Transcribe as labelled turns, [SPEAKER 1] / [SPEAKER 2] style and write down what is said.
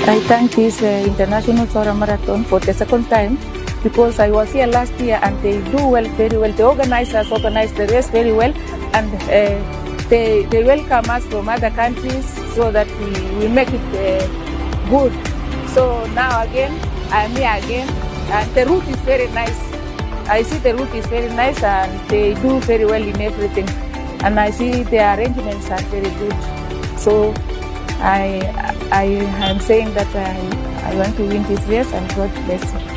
[SPEAKER 1] I thank this International Tora Marathon for the second time because I was here last year and they do well, very well. The organizers organized the race very well and they welcome us from other countries so that we make it good. So now again, I'm here again and the route is very nice. I see the route is very nice and they do very well in everything. And I see the arrangements are very good. So I am saying that I want to win this race and God bless you.